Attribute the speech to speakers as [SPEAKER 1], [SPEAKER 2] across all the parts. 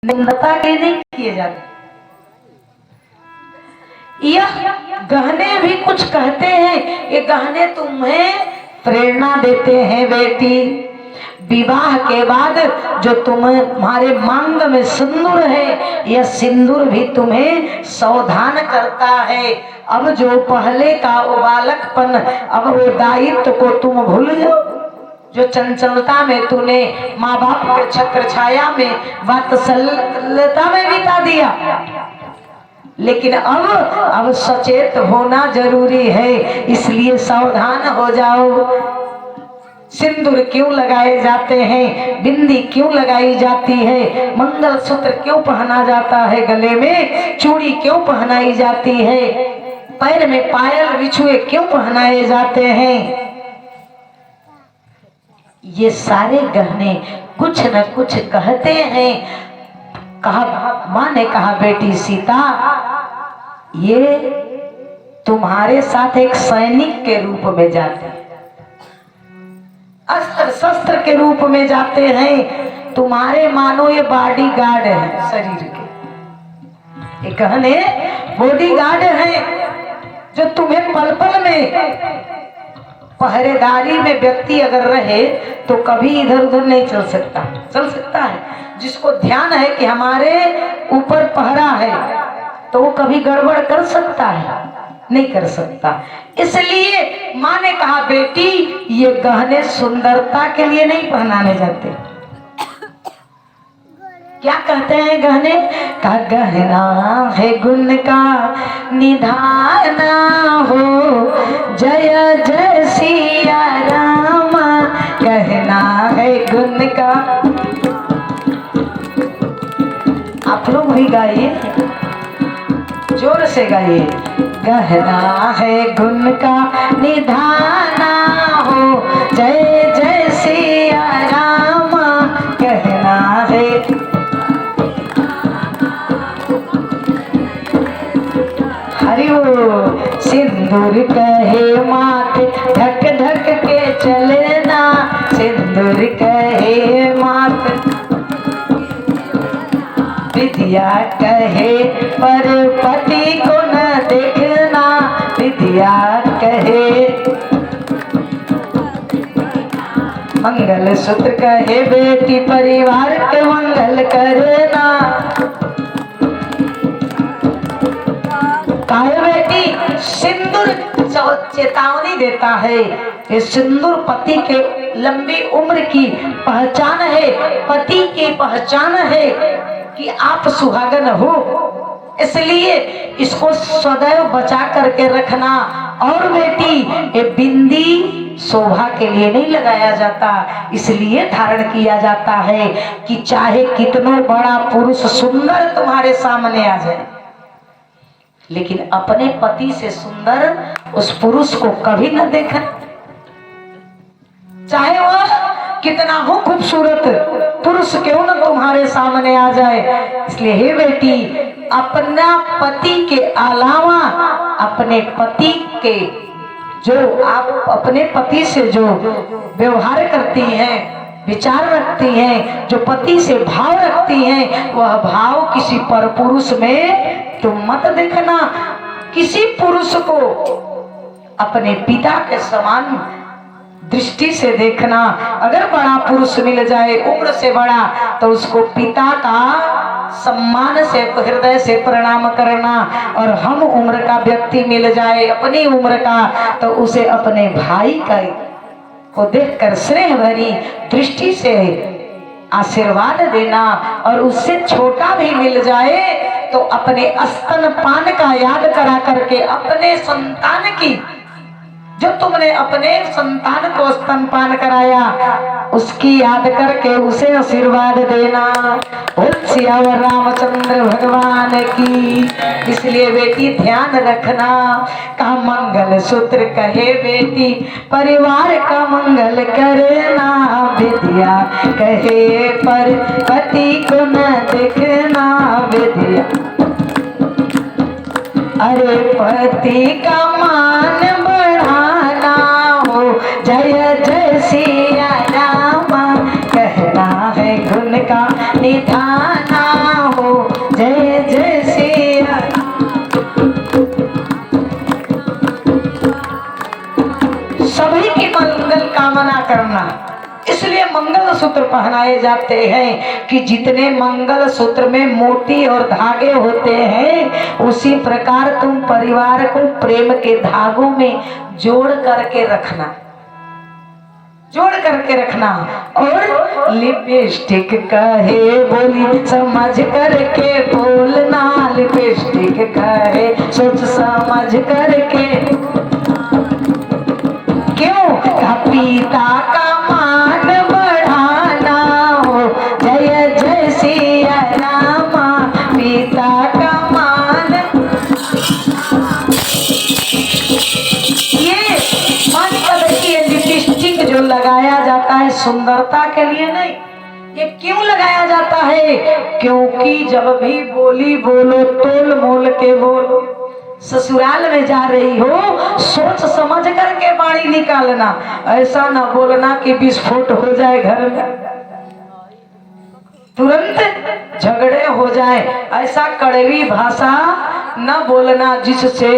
[SPEAKER 1] निंदता के नहीं किए जाते। यह गहने भी कुछ कहते हैं, ये गहने तुम्हें प्रेरणा देते हैं बेटी। विवाह के बाद जो तुम्हारे मांग में सिंदूर है, यह सिंदूर भी तुम्हें सावधान करता है। अब जो पहले का वो बालकपन, अब वो दायित्व को तुम भूल जाओ। जो चंचलता में तूने माँ बाप के छत्र छाया में वात्सल्यता में बिता दिया, लेकिन अब सचेत होना जरूरी है। इसलिए सावधान हो जाओ। सिंदूर क्यों लगाए जाते हैं, बिंदी क्यों लगाई जाती है, मंगलसूत्र क्यों पहना जाता है, गले में चूड़ी क्यों पहनाई जाती है, पैर में पायल बिछुए क्यों पहनाए जाते हैं। ये सारे गहने कुछ न कुछ कहते हैं। कहा माँ ने कहा, बेटी सीता, ये तुम्हारे साथ एक सैनिक के रूप में जाते हैं, अस्त्र शस्त्र के रूप में जाते हैं। तुम्हारे मानो ये बॉडी गार्ड है शरीर के, ये गहने बॉडी गार्ड है जो तुम्हें पल पल में पहरेदारी में व्यक्ति अगर रहे तो कभी इधर उधर नहीं चल सकता। चल सकता है जिसको ध्यान है कि हमारे ऊपर पहरा है, तो वो कभी गड़बड़ कर सकता है, नहीं कर सकता। इसलिए माँ ने कहा, बेटी ये गहने सुंदरता के लिए नहीं पहनाने जाते। क्या कहते हैं गहने का? गहना है गुण का निधान हो, जय जय सिया राम। गहना है गुण का। आप लोग भी गाइए, जोर से गाइए। गहना है गुण का निधाना हो, जय जय सिया राम। गहना है हरि वो सिंदूर कहे माथे धक धक के चलना, सिंदूर कहे माथे विद्या कहे पर पति को न देखना, विद्या कहे मंगल सूत्र कहे बेटी परिवार के मंगल करना। काहे बेटी सिंदूर चेतावनी देता है। ये सिंदूर पति के लंबी उम्र की पहचान है, पति की पहचान है कि आप सुहागन हो। इसलिए इसको सदैव बचा करके रखना। और बेटी ये बिंदी शोभा के लिए नहीं लगाया जाता, इसलिए धारण किया जाता है कि चाहे कितना बड़ा पुरुष सुंदर तुम्हारे सामने आ जाए, लेकिन अपने पति से सुंदर उस पुरुष को कभी न देखना, चाहे वह कितना हो खूबसूरत पुरुष क्यों न तुम्हारे सामने आ जाए। इसलिए हे बेटी, अपना पति के अलावा अपने पति के जो आप अपने पति से जो व्यवहार करती हैं, विचार रखती हैं, जो पति से भाव रखती हैं, वह भाव किसी पर पुरुष में तुम मत देखना। किसी पुरुष को अपने पिता के समान दृष्टि से देखना। अगर बड़ा पुरुष मिल जाए उम्र से बड़ा, तो उसको पिता का सम्मान से हृदय से प्रणाम करना। और हम उम्र का व्यक्ति मिल जाए अपनी उम्र का, तो उसे अपने भाई का को देखकर स्नेह भरी दृष्टि से आशीर्वाद देना। और उससे छोटा भी मिल जाए तो अपने स्तनपान का याद करा करके अपने संतान की, जो तुमने अपने संतान को स्तनपान कराया, उसकी याद करके उसे आशीर्वाद देना। बोल सियावर रामचंद्र भगवान की। इसलिए बेटी ध्यान रखना। का मंगल सूत्र कहे बेटी परिवार का मंगल करना, विद्या कहे पर पति को न देखना, विद्या अरे पति का मान बढ़ाना हो, जय जय सिया राम। कहना है गुण का निधाना, सूत्र पहनाए जाते हैं कि जितने मंगल सूत्र में मोती और धागे होते हैं, उसी प्रकार तुम परिवार को प्रेम के धागों में जोड़ करके रखना, जोड़ करके रखना। और लिपस्टिक कहे बोली समझ करके बोलना, लिपस्टिक कहे सोच समझ करके। क्यों? पिता का मान बढ़ाना हो, जय जय सिया रामा, पिता का मान। ये मान का देखिए, लिपस्टिक जो लगाया जाता है सुंदरता के लिए नहीं, ये क्यों लगाया जाता है? क्योंकि जब भी बोली बोलो तोल मोल के बोलो। ससुराल में जा रही हो, सोच समझ करके बाणी निकालना, ऐसा ना बोलना कि विस्फोट हो जाए घर में, तुरंत झगड़े हो जाए। ऐसा कड़वी भाषा न बोलना जिससे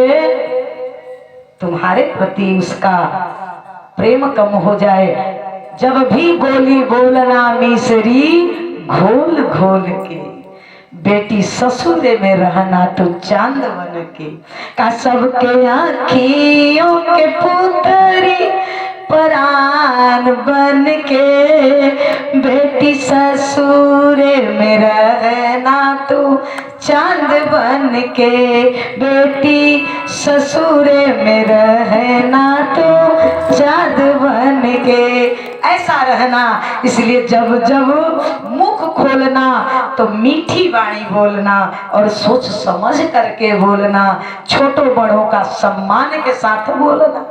[SPEAKER 1] तुम्हारे प्रति उसका प्रेम कम हो जाए। जब भी बोली बोलना मिसरी घोल घोल के, बेटी ससुरे में रहना तो चांद बन के। का सबके आँखियों के पुतरी परान बन के, बेटी ससुरे में रहना तो चांद बन के, बेटी ससुरे में रहना तो चांद बन के। ऐसा रहना। इसलिए जब जब मुख खोलना तो मीठी वाणी बोलना और सोच समझ करके बोलना, छोटों बड़ों का सम्मान के साथ बोलना।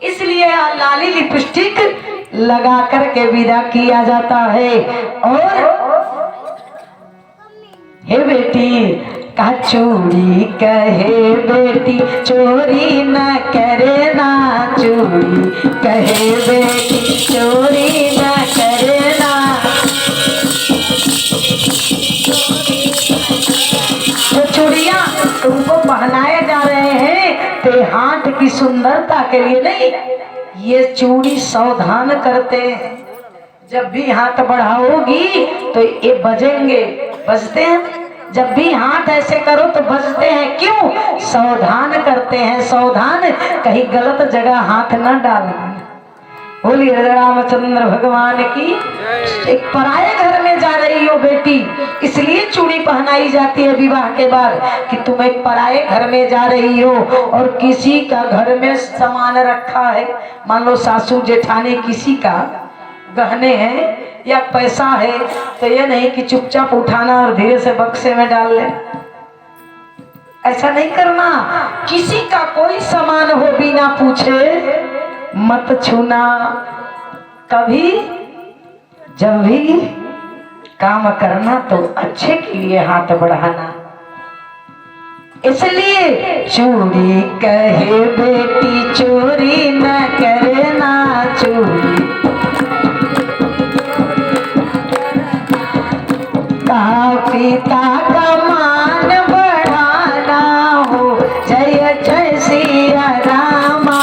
[SPEAKER 1] इसलिए लाली लिपस्टिक लगा करके विदा किया जाता है। और हे बेटी का चूड़ी कहे बेटी चोरी न करे ना, चूड़ी कहे बेटी चोरी न करे ना। जो चूड़ियां तुमको पहनाए जा रहे हैं ते हाथ की सुंदरता के लिए नहीं, ये चूड़ी सावधान करते हैं। जब भी हाथ बढ़ाओगी तो ये बजेंगे, बजते हैं। जब भी हाथ ऐसे करो तो बजते हैं। क्यों? सावधान करते हैं, सावधान, कहीं गलत जगह हाथ न डालना। बोलिए रामचंद्र भगवान की। एक पराये घर में जा रही हो बेटी, इसलिए चूड़ी पहनाई जाती है विवाह के बाद कि तुम एक पराये घर में जा रही हो और किसी का घर में सामान रखा है, मान लो सासू जेठानी किसी का गहने हैं या पैसा है, तो ये नहीं कि चुपचाप उठाना और धीरे से बक्से में डाल ले। ऐसा नहीं करना। किसी का कोई सामान हो बिना पूछे मत छूना। कभी जब भी काम करना तो अच्छे के लिए हाथ बढ़ाना। इसलिए चूड़ी कहे बेटी चोरी न करे ना, चूड़ी पिता का मान बढ़ाना हो, जय जय सिया रामा,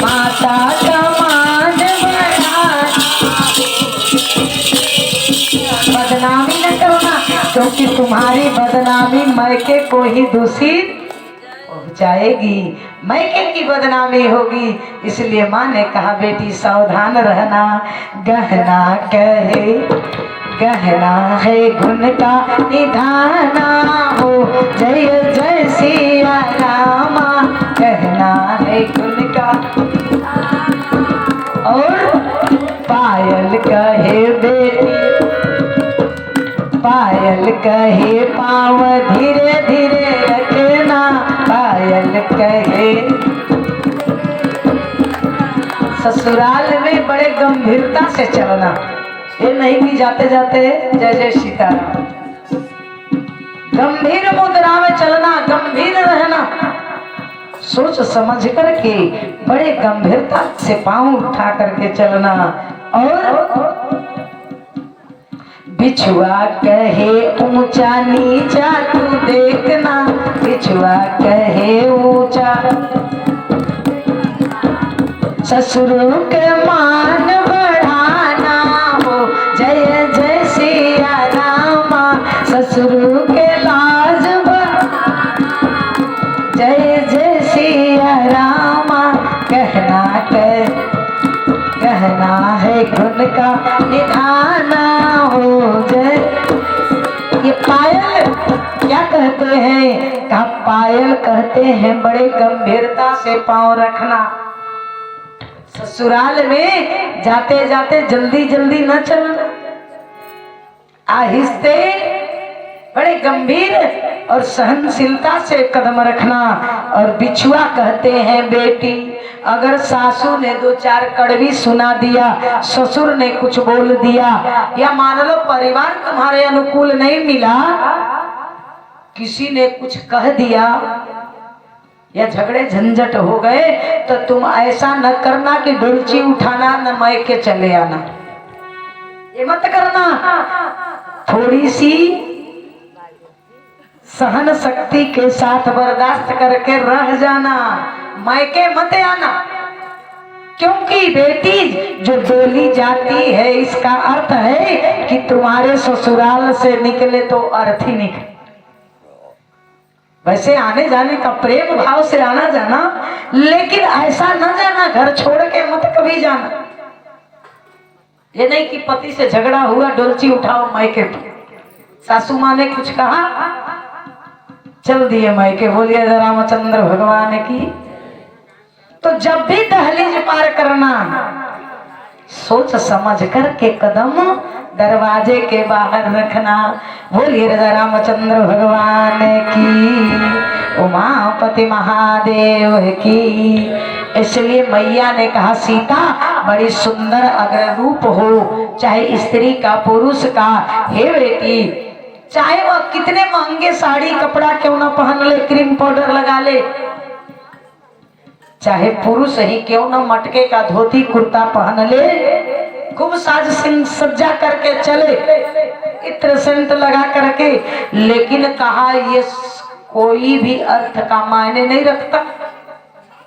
[SPEAKER 1] माता का मान बढ़ाना। बदनामी न करना, क्योंकि तुम्हारी बदनामी मैके को ही दूषित पहुंचाएगी, मैके की बदनामी होगी। इसलिए माँ ने कहा बेटी सावधान रहना। गहना कहे गहना है गुण का निधाना हो, जय जय सिया रामा, गहना है गुण का। और पायल कहे बेटी, पायल कहे पाँव धीरे धीरे रखना, पायल कहे। ससुराल में बड़े गंभीरता से चलना, ये नहीं कि जाते जाते जय जय सीताराम। गंभीर मुद्रा में चलना, गंभीर रहना, सोच समझ करके बड़े गंभीरता से पांव उठा करके चलना। और बिछुआ कहे ऊंचा नीचा तू देखना, बिछुआ कहे ऊंचा, ससुरों के मान बढ़ाना हो, जय पायल कहते हैं बड़े गंभीरता से पांव रखना। ससुराल में जाते जाते जल्दी जल्दी न चलना, आहिस्ते बड़े गंभीर और सहनशीलता से कदम रखना। और बिछुआ कहते हैं बेटी, अगर सासू ने दो चार कड़वी सुना दिया, ससुर ने कुछ बोल दिया, या मान लो परिवार तुम्हारे अनुकूल नहीं मिला, किसी ने कुछ कह दिया या झगड़े झंझट हो गए, तो तुम ऐसा न करना कि डुलची उठाना न मायके चले आना, ये मत करना। थोड़ी सी सहन शक्ति के साथ बर्दाश्त करके रह जाना, मायके मत आना। क्योंकि बेटी जो डोली जाती है इसका अर्थ है कि तुम्हारे ससुराल से निकले तो अर्थ ही निकले। वैसे आने जाने का प्रेम भाव से आना जाना, लेकिन ऐसा न जाना घर छोड़ के मत कभी जाना। ये नहीं कि पति से झगड़ा हुआ डोलची उठाओ मायके पे, सासू माँ ने कुछ कहा चल दिए मायके। बोलिए रामचंद्र भगवान की। तो जब भी दहलीज पार करना, सोच समझ करके कदम दरवाजे के बाहर रखना। बोलिए राजा रामचंद्र भगवान की, उमापति महादेव की। इसलिए मैया ने कहा सीता बड़ी सुंदर अगर रूप हो, चाहे स्त्री का पुरुष का, हे बेटी चाहे वह कितने महंगे साड़ी कपड़ा क्यों ना पहन ले, क्रीम पाउडर लगा ले, चाहे पुरुष ही क्यों ना मटके का धोती कुर्ता पहन ले, खूब साज सज्जा करके चले, इत्र सेंट लगा करके, लेकिन कहा ये कोई भी अर्थ का मायने नहीं रखता।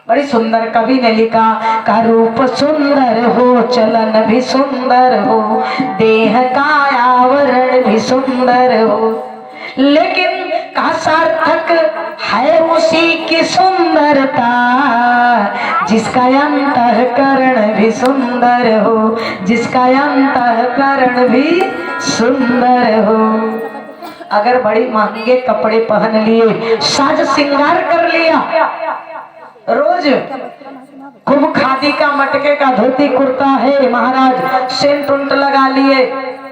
[SPEAKER 1] बड़ी सुंदर कवि ने लिखा, का रूप सुंदर हो, चलन भी सुंदर हो, देह का आवरण भी सुंदर हो, लेकिन का सार्थक है उसी की सुंदरता जिसका अंतःकरण भी सुंदर हो, जिसका अंतःकरण भी सुंदर हो। अगर बड़ी महंगे कपड़े पहन लिए, साज श्रृंगार कर लिया, रोज खूब खादी का मटके का धोती कुर्ता है महाराज, सेंट उंट लगा लिए,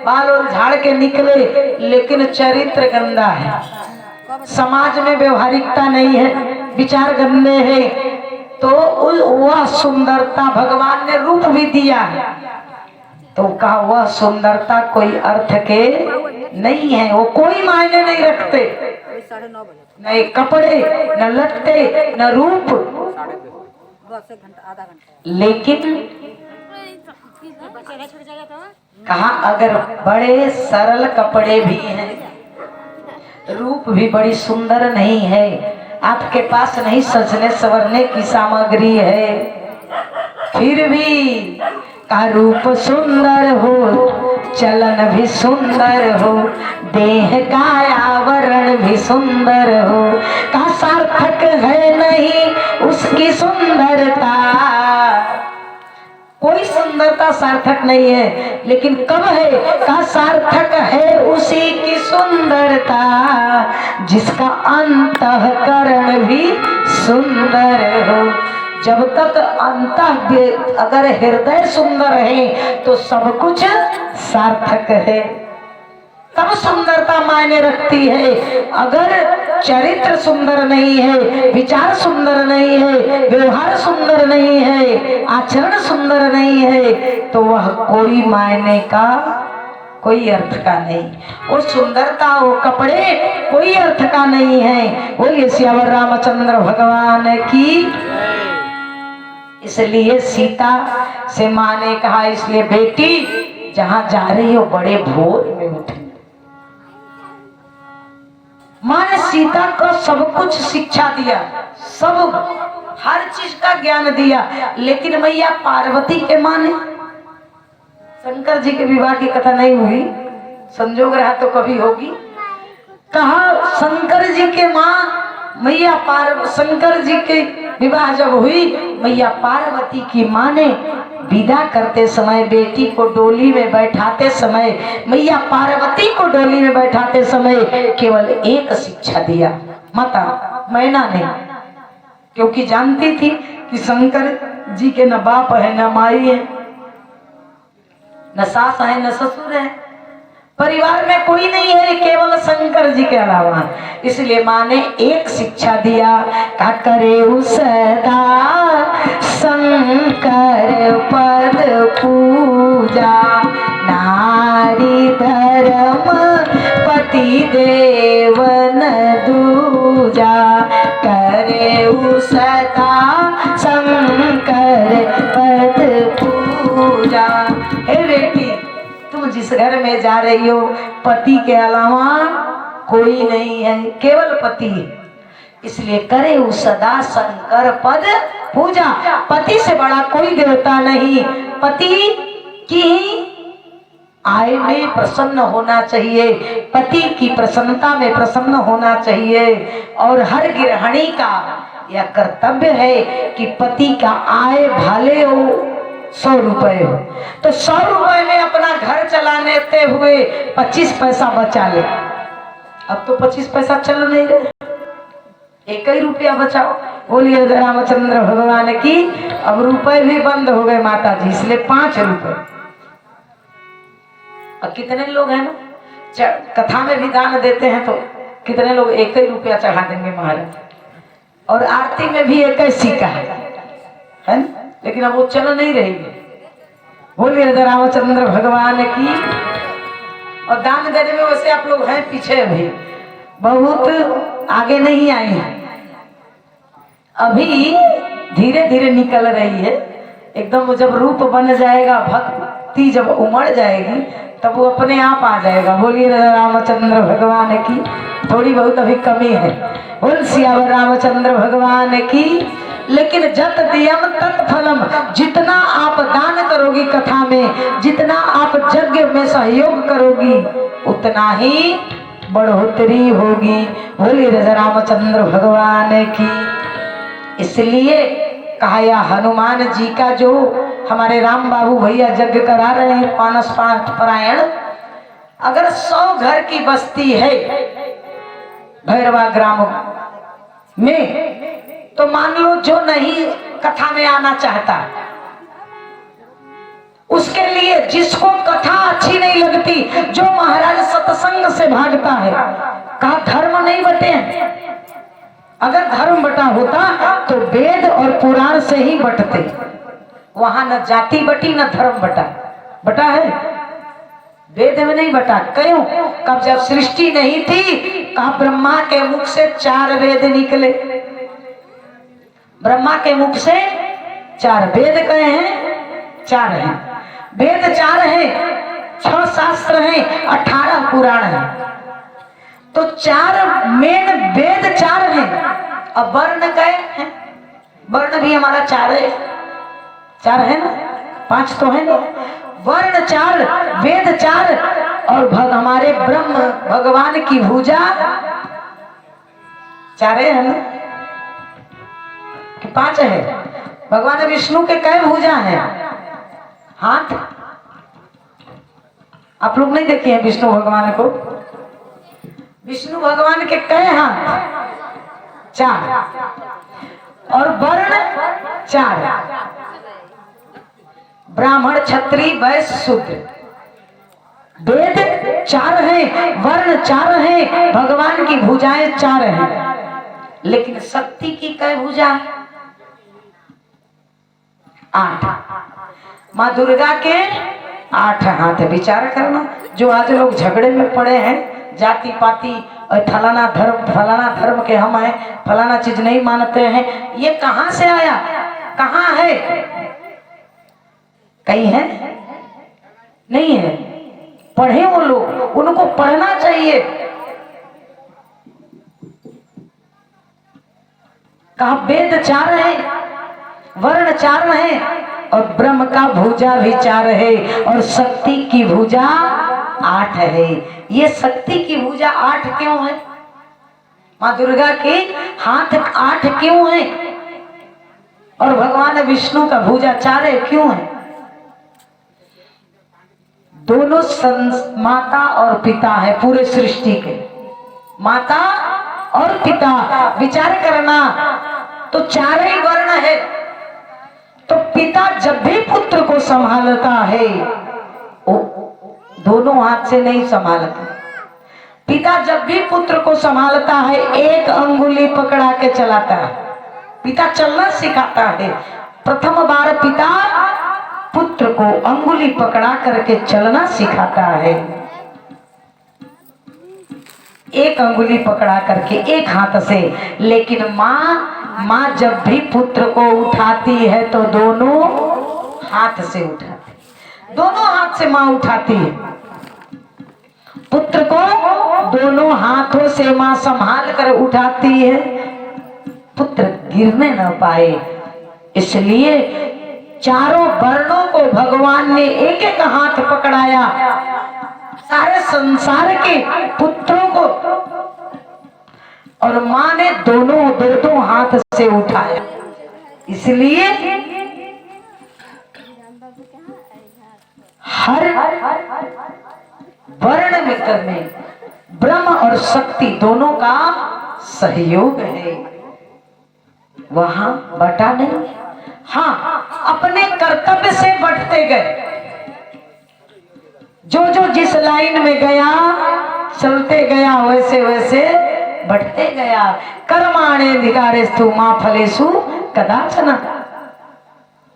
[SPEAKER 1] बाल और झाड़ के निकले, लेकिन चरित्र गंदा है, समाज में व्यवहारिकता नहीं है, विचार गंदे हैं, तो वह सुंदरता भगवान ने रूप भी दिया है, तो कहा वह सुंदरता कोई अर्थ के नहीं है, वो कोई मायने नहीं रखते, न कपड़े, न लत्ते, न रूप, लेकिन कहा अगर बड़े सरल कपड़े भी हैं, रूप भी बड़ी सुंदर नहीं है, आपके पास नहीं सजने संवरने की सामग्री है, फिर भी का रूप सुंदर हो, चलन भी सुंदर हो, देह का आवरण भी सुंदर हो, का सार्थक है नहीं उसकी सुंदरता। कोई सुंदरता सार्थक नहीं है, लेकिन कब है का सार्थक है उसी की सुंदरता जिसका अंतःकरण भी सुंदर हो। जब तक अगर हृदय सुंदर है तो सब कुछ सार्थक है, तब सुंदरता मायने रखती है। अगर चरित्र सुंदर नहीं है, विचार सुंदर नहीं है, व्यवहार सुंदर नहीं है, आचरण सुंदर नहीं है, तो वह कोई मायने का, कोई अर्थ का नहीं। वो सुंदरता, वो कपड़े कोई अर्थ का नहीं है। बोलिए सियावर रामचंद्र भगवान की। इसलिए सीता से माँ ने कहा, इसलिए बेटी जहां जा रही हो बड़े भोर में उठी। माँ ने सीता को सब कुछ शिक्षा दिया, सब हर चीज का ज्ञान दिया, लेकिन मैया पार्वती के माँ ने, शंकर जी के विवाह की कथा नहीं हुई, संजोग रहा तो कभी होगी। कहा शंकर जी के माँ मैया शंकर जी के विवाह जब हुई, मैया पार्वती की माँ ने विदा करते समय, बेटी को डोली में बैठाते समय, मैया पार्वती को डोली में बैठाते समय केवल एक शिक्षा दिया, माता, मैना नहीं, क्योंकि जानती थी कि शंकर जी के न बाप है न माई है, न सास है न ससुर है, परिवार में कोई नहीं है केवल शंकर जी के अलावा। इसलिए माँ ने एक शिक्षा दिया, का करे सदा शंकर पद पूजा, नारी धर्म पति देवन दूजा, करे सदा शंकर पद पूजा। हे बेटी, तुम जिस घर में जा रही हो पति के अलावा कोई नहीं है, केवल पति है। इसलिए करे सदा शंकर पद पूजा। पति से बड़ा कोई देवता नहीं। पति की आय में प्रसन्न होना चाहिए, पति की प्रसन्नता में प्रसन्न होना चाहिए। और हर गृहिणी का यह कर्तव्य है कि पति का आय भले हो 100 रुपए हो तो 100 रुपए में अपना घर चलाने हुए 25 पैसा बचा ले। अब तो 25 पैसा चल नहीं रहे, 1 ही रुपया बचाओ। बोलिए रामचंद्र भगवान की। अब रुपए भी बंद हो गए माता जी, इसलिए 5 रुपए। अब कितने लोग हैं ना कथा में भी दान देते हैं, तो कितने लोग 1 ही रुपया चढ़ा देंगे महाराज। और आरती में भी 1 ही सिक्का है ना, लेकिन अब वो चल नहीं रही है। बोलिए रामचंद्र भगवान की। और दान देने में वैसे आप लोग हैं पीछे, अभी बहुत आगे नहीं आए हैं, अभी धीरे धीरे निकल रही है। एकदम जब रूप बन जाएगा, भक्ति जब उमड़ जाएगी, तब वो अपने आप आ जाएगा। बोलिए रामचंद्र भगवान की। थोड़ी बहुत अभी कमी है। बोल सियावर रामचंद्र भगवान की। लेकिन जत दियम तत् फलम, जितना आप दान करोगी कथा में, जितना आप यज्ञ में सहयोग करोगी, उतना ही बढ़ोतरी होगी। बोलिए रामचंद्र भगवान की। इसलिए कहा या हनुमान जी का जो हमारे राम बाबू भैया यज्ञ करा रहे हैं मानस पारायण, अगर 100 घर की बस्ती है भैरवा ग्राम में, तो मान लो जो नहीं कथा में आना चाहता, उसके लिए जिसको कथा अच्छी नहीं लगती, जो महाराज सत्संग से भागता है, कहा धर्म नहीं बटे हैं। अगर धर्म बटा होता तो वेद और पुराण से ही बटते। वहां न जाति बटी न धर्म बटा। बटा है वेद में नहीं बटा। क्यों? कब जब सृष्टि नहीं थी, कहा ब्रह्मा के मुख से 4 वेद निकले। ब्रह्मा के मुख से 4 वेद कहे हैं, 4 हैं। वेद 4 हैं, 6 शास्त्र हैं, 18 पुराण हैं। तो 4 मेन वेद 4 हैं। अब वर्ण गए हैं, वर्ण भी हमारा 4 है। 4 है ना, 5 तो है ना। वर्ण 4, वेद 4, और हमारे ब्रह्म भगवान की भुजा 4 है ना कि 5 है? भगवान विष्णु के कई भुजा हैं? हाथ आप लोग नहीं देखे हैं विष्णु भगवान को? विष्णु भगवान के कई हाथ? 4। और वर्ण 4, ब्राह्मण क्षत्रिय वैश्य शूद्र। वेद 4 हैं, वर्ण 4 हैं, भगवान की भुजाएं 4 हैं। लेकिन शक्ति की कई भुजा? 8। माँ दुर्गा के 8 हाथ। विचार करना, जो आज लोग झगड़े में पड़े हैं, जाति पाति और फलाना धर्म के हम हैं, फलाना चीज नहीं मानते हैं, ये कहां से आया? कहां है? कहीं है? नहीं है। पढ़े वो लोग, उनको पढ़ना चाहिए। कहा वेद 4 है, वर्ण 4 है, और ब्रह्म का भुजा भी 4 है, और शक्ति की भुजा 8 है। ये शक्ति की भुजा 8 क्यों है? माँ दुर्गा के हाथ 8 क्यों है? और भगवान विष्णु का भुजा 4 क्यों है? दोनों माता और पिता है पूरे सृष्टि के। माता और पिता। विचार करना, तो चार ही वर्ण है। तो पिता जब भी पुत्र को संभालता है वो दोनों हाथ से नहीं संभालता। पिता जब भी पुत्र को संभालता है एक अंगुली पकड़ा के चलाता है। पिता चलना सिखाता है। प्रथम बार पिता पुत्र को अंगुली पकड़ा करके चलना सिखाता है। एक अंगुली पकड़ा करके एक हाथ से। लेकिन माँ जब भी पुत्र को उठाती है तो दोनों हाथ से उठाती है। दोनों हाथ से माँ उठाती है पुत्र को। दोनों हाथों से माँ संभाल कर उठाती है, पुत्र गिरने न पाए। इसलिए चारों वर्णों को भगवान ने एक एक हाथ पकड़ाया, सारे संसार के पुत्रों को, और माँ ने दोनों हाथ से उठाया। इसलिए हर वर्ण मित्र में ब्रह्म और शक्ति दोनों का सहयोग है, वहां बटा नहीं। हाँ, अपने कर्तव्य से बढ़ते गए। जो जिस लाइन में गया चलते गया वैसे वैसे बढ़ते गया। कर्माण्यधिकारेषु मा फलेषु कदाचन।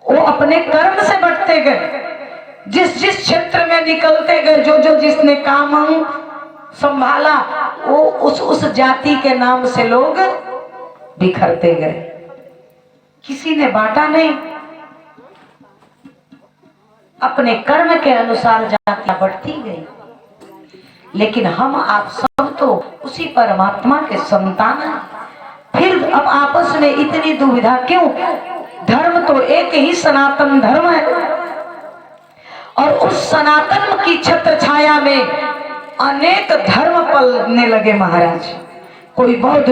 [SPEAKER 1] वो अपने कर्म से बढ़ते गए। जिस क्षेत्र में निकलते गए, जो जिसने काम संभाला, वो उस जाति के नाम से लोग बिखरते गए। किसी ने बांटा नहीं। अपने कर्म के अनुसार जातियां बढ़ती गई। लेकिन हम आप सब तो उसी परमात्मा के संतान हैं। फिर अब आपस में इतनी दुविधा क्यों? धर्म तो एक ही सनातन धर्म है, और उस सनातन की छत्र छाया में अनेक धर्म पलने लगे महाराज। कोई बौद्ध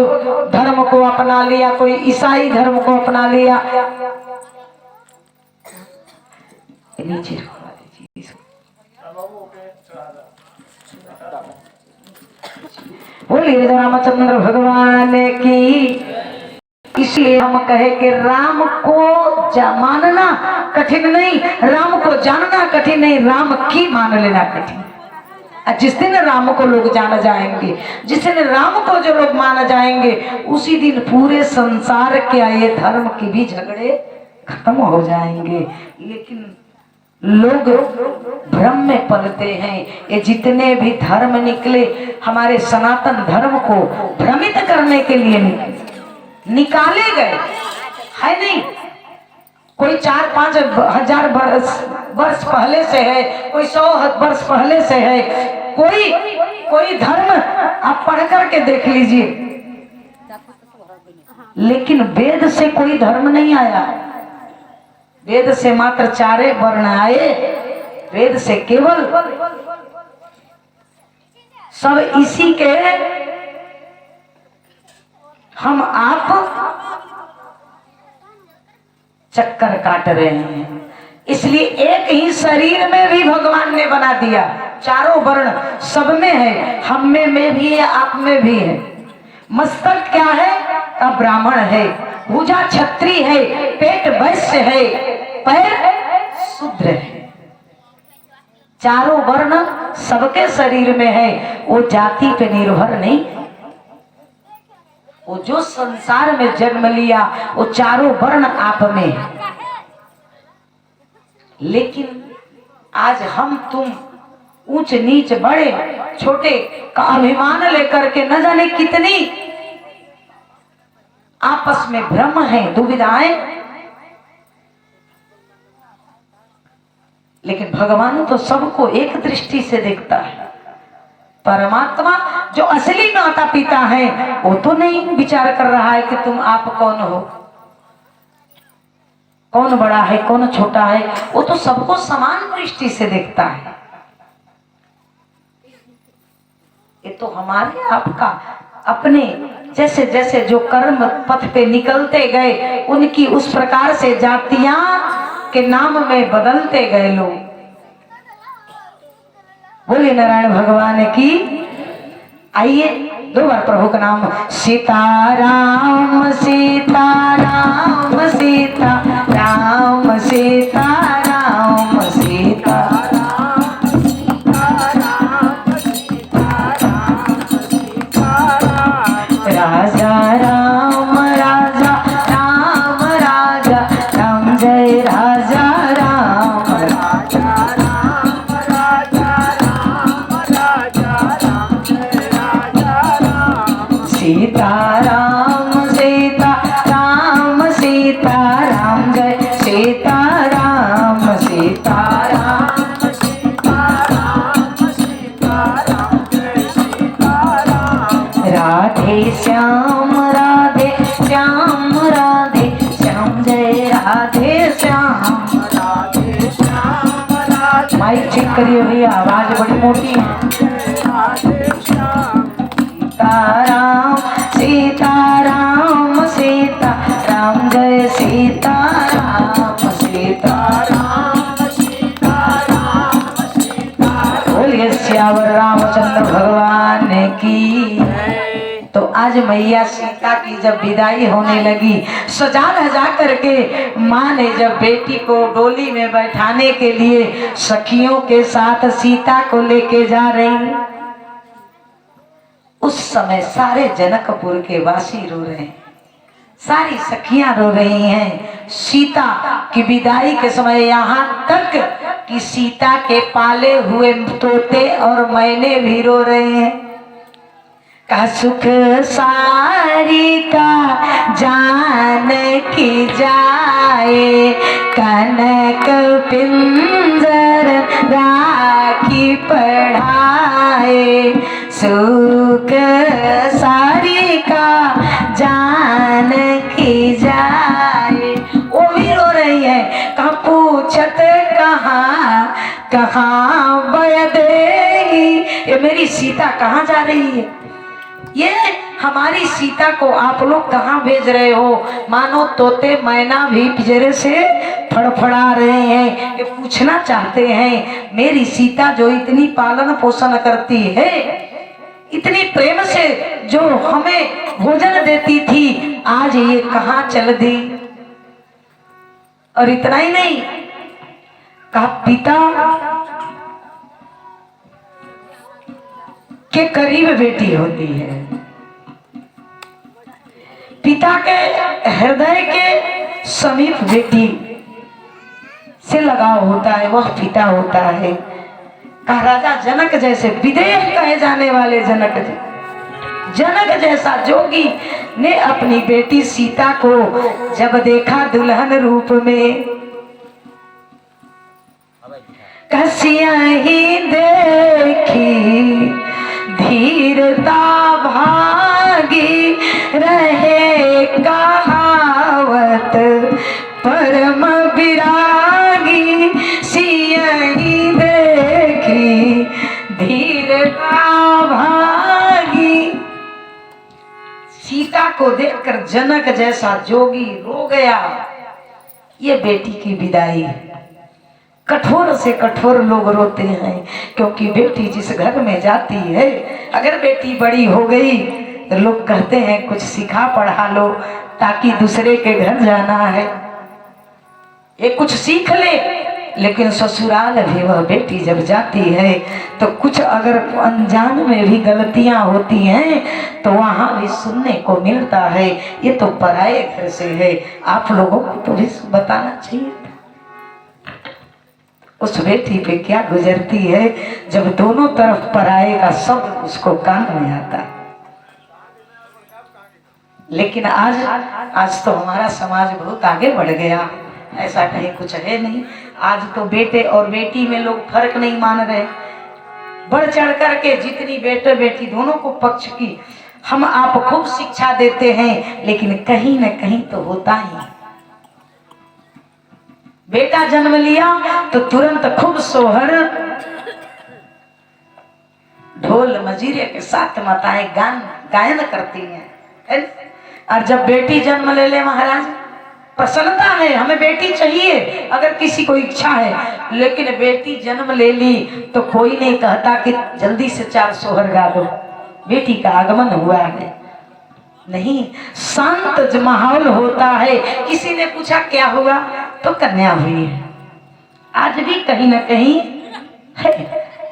[SPEAKER 1] धर्म को अपना लिया, कोई ईसाई धर्म को अपना लिया। नीचे बोलिए रामचंद्र भगवान की। इसलिए हम कहे कि राम को मानना कठिन नहीं, राम को जानना कठिन नहीं, राम की मान लेना कठिन। जिस दिन राम को लोग जान जाएंगे, जिस दिन राम को जो लोग मान जाएंगे, उसी दिन पूरे संसार के ये धर्म के भी झगड़े खत्म हो जाएंगे। लेकिन लोग भ्रम में पलते हैं। ये जितने भी धर्म निकले हमारे सनातन धर्म को भ्रमित करने के लिए निकाले गए है नहीं। कोई 4-5 हजार वर्ष पहले से है, कोई 100 वर्ष पहले से है। कोई धर्म आप पढ़ करके देख लीजिए, लेकिन वेद से कोई धर्म नहीं आया। वेद से मात्र 4 वर्ण आए। वेद से केवल सब इसी के हम आप चक्कर काट रहे हैं। इसलिए एक ही शरीर में भी भगवान ने बना दिया। चारों वर्ण सब में है, हम में भी है, आप में भी है। मस्तक क्या है? अब ब्राह्मण है, भुजा क्षत्रिय है, पेट वैश्य है, पैर शूद्र है। चारों वर्ण सबके शरीर में है। वो जाति पे निर्भर नहीं। वो जो संसार में जन्म लिया वो चारों वर्ण आप में है। लेकिन आज हम तुम ऊंच नीच बड़े छोटे का अभिमान लेकर के न जाने कितनी आपस में भ्रम है, दुविधाएं। लेकिन भगवान तो सबको एक दृष्टि से देखता है। परमात्मा जो असली माता पिता है वो तो नहीं विचार कर रहा है कि तुम आप कौन हो, कौन बड़ा है कौन छोटा है। वो तो सबको समान दृष्टि से देखता है। ये तो हमारे आपका अपने जैसे जैसे जो कर्म पथ पे निकलते गए उनकी उस प्रकार से जातियां के नाम में बदलते गए लोग। बोले नारायण भगवान की। आइए दो बार प्रभु का नाम। सीताराम सीताराम सीताराम सीताराम सीताराम राजा राम राजा राम राजा राम जय राजा राम राजा राम राजा राम राजा राम जय राजा राम। सीताराम सीताराम सीताराम जय सीताराम सीताराम सीताराम सीताराम जय सीताराम। राधे श्याम राधे श्याम राधे श्याम जय राधे श्याम राधे श्याम राधे। माइक चेक करिए भैया, आवाज बड़ी मोटी है। सीताराम सीताराम सीताराम जय सीताराम सीताराम सीताराम सीताराम। बोलिए श्यावर रामचंद्र भगवान की। तो आज मैया सीता की जब विदाई होने लगी, सजा धजा करके माँ ने जब बेटी को डोली में बैठाने के लिए सखियों के साथ सीता को लेके जा रही, उस समय सारे जनकपुर के वासी रो रहे हैं, सारी सखियां रो रही हैं। सीता की विदाई के समय यहाँ तक कि सीता के पाले हुए तोते और मैने भी रो रहे हैं। का सुख सारी का जान की जाए, कनक पिंजर राखी पढ़ाए। सुख सारी का जान की जाए। वो भी रो रही है, कहाँ पूछत कहाँ कहाँ बयदेही, ये मेरी सीता कहाँ जा रही है, ये हमारी सीता को आप लोग कहाँ भेज रहे हो। मानो तोते मैना भी पिंजरे से फड़फड़ा रहे हैं, ये पूछना चाहते हैं मेरी सीता जो इतनी पालन पोषण करती है, इतनी प्रेम से जो हमें भोजन देती थी, आज ये कहाँ चल दी। और इतना ही नहीं, कहा पिता के करीब बेटी होती है, पिता के हृदय के समीप बेटी से लगाव होता है, वह पिता होता है। कहा राजा जनक जैसे, विदेह कहे जाने वाले जनक जैसा जोगी ने अपनी बेटी सीता को जब देखा दुल्हन रूप में, कसिया ही देखी धीरता भागी, रहे कहावत परम विरागी। सिया ही देखी धीरता भागी। सीता को देखकर जनक जैसा जोगी रो गया। ये बेटी की विदाई, कठोर से कठोर लोग रोते हैं, क्योंकि बेटी जिस घर में जाती है, अगर बेटी बड़ी हो गई तो लोग कहते हैं कुछ सिखा पढ़ा लो, ताकि दूसरे के घर जाना है, ये कुछ सीख ले। लेकिन ससुराल भी वह बेटी जब जाती है तो कुछ अगर अनजान में भी गलतियां होती हैं तो वहां भी सुनने को मिलता है, ये तो पराये घर से है। आप लोगों को तो भी बताना चाहिए उस बेटी पे क्या गुजरती है जब दोनों तरफ पराये का शब्द उसको कान में आता। लेकिन आज तो हमारा समाज बहुत आगे बढ़ गया, ऐसा कहीं कुछ है नहीं। आज तो बेटे और बेटी में लोग फर्क नहीं मान रहे, बढ़ चढ़ करके जितनी बेटे बेटी दोनों को पक्ष की हम आप खूब शिक्षा देते हैं, लेकिन कहीं न कहीं तो होता ही। बेटा जन्म लिया तो तुरंत खूब सोहर ढोल मजीरे के साथ माताएं गायन करती हैं। और जब बेटी जन्म ले ले महाराज, प्रसन्नता है, हमें बेटी चाहिए अगर किसी को इच्छा है, लेकिन बेटी जन्म ले ली तो कोई नहीं कहता कि जल्दी से 4 सोहर गा दो, बेटी का आगमन हुआ है। नहीं, शांत माहौल होता है। किसी ने पूछा क्या हुआ, तो कन्या हुई है। आज भी कहीं ना कहीं है।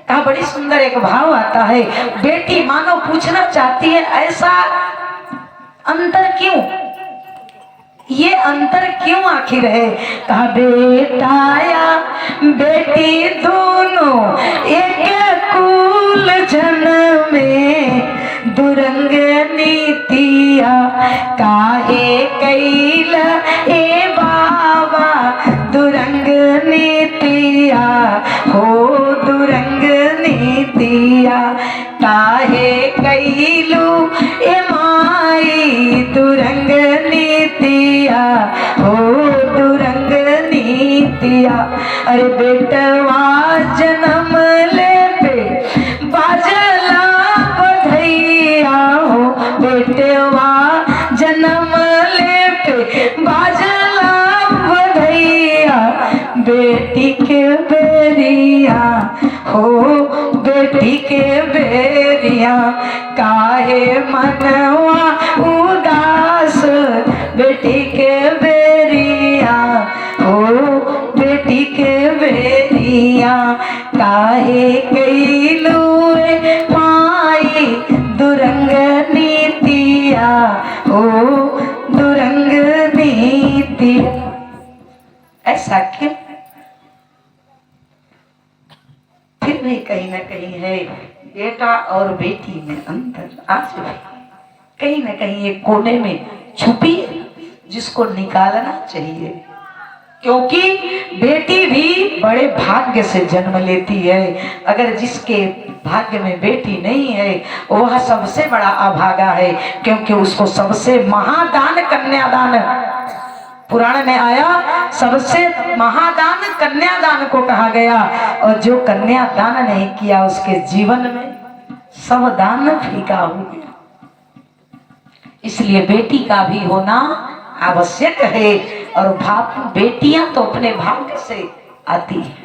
[SPEAKER 1] कहा बड़ी सुंदर एक भाव आता है, बेटी मानो पूछना चाहती है ऐसा अंतर क्यों, ये अंतर क्यों आखिर है। कहा बेटा या बेटी दोनों एक कुल जन्म में दुरंग नीतिया काहे कैल ए बाबा दुरंग नीतिया हो दुरंग नीतिया काहे कैलू ए माई दुरंग नीतिया हो दुरंग नीतिया। अरे बेटवा जन्म ले पे बाजला बधैया हो, बेटवा जन्म ले पे बाजला बधैया बेटी के बेरिया हो बेटी के बेरिया काहे मनवा उदास बेटी के बेरिया हो बेटी के बेरिया काहे कैलू माई दुरंग नीतिया हो दुरंग नीति। ऐसा क्यों? फिर भी कहीं ना कहीं है बेटा और बेटी में अंतर आज भी कहीं ना कहीं एक कोने में छुपी है, जिसको निकालना चाहिए। क्योंकि बेटी भी बड़े भाग्य से जन्म लेती है। अगर जिसके भाग्य में बेटी नहीं है वह सबसे बड़ा अभागा है, क्योंकि उसको सबसे महादान कन्यादान पुराण में आया, सबसे महादान कन्यादान को कहा गया। और जो कन्यादान नहीं किया उसके जीवन में सब दान फीका हो गया। इसलिए बेटी का भी होना आवश्यक है। और बेटियां तो अपने भाग्य से आती है,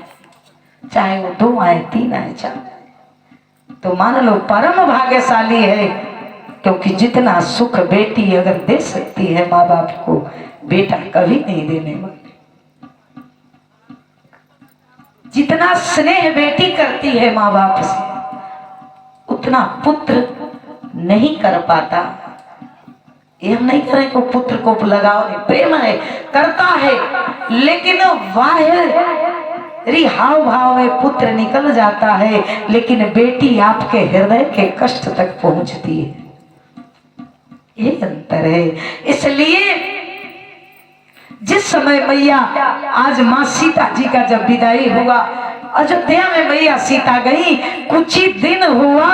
[SPEAKER 1] चाहे वो 2 आए 3 आए 4, तो मान लो परम भाग्यशाली है। क्योंकि जितना सुख बेटी अगर दे सकती है माँ बाप को, बेटा कभी नहीं देने वाले। जितना स्नेह बेटी करती है माँ बाप से, उतना पुत्र नहीं कर पाता। ये हम नहीं करें कि पुत्र को लगाओ नहीं, प्रेम है करता है, लेकिन बाहरी हाव भाव में पुत्र निकल जाता है, लेकिन बेटी आपके हृदय के कष्ट तक पहुंचती है। ये अंतर है। इसलिए जिस समय मैया आज माँ सीता जी का जब विदाई हुआ, अयोध्या में मैया सीता गई, कुछ ही दिन हुआ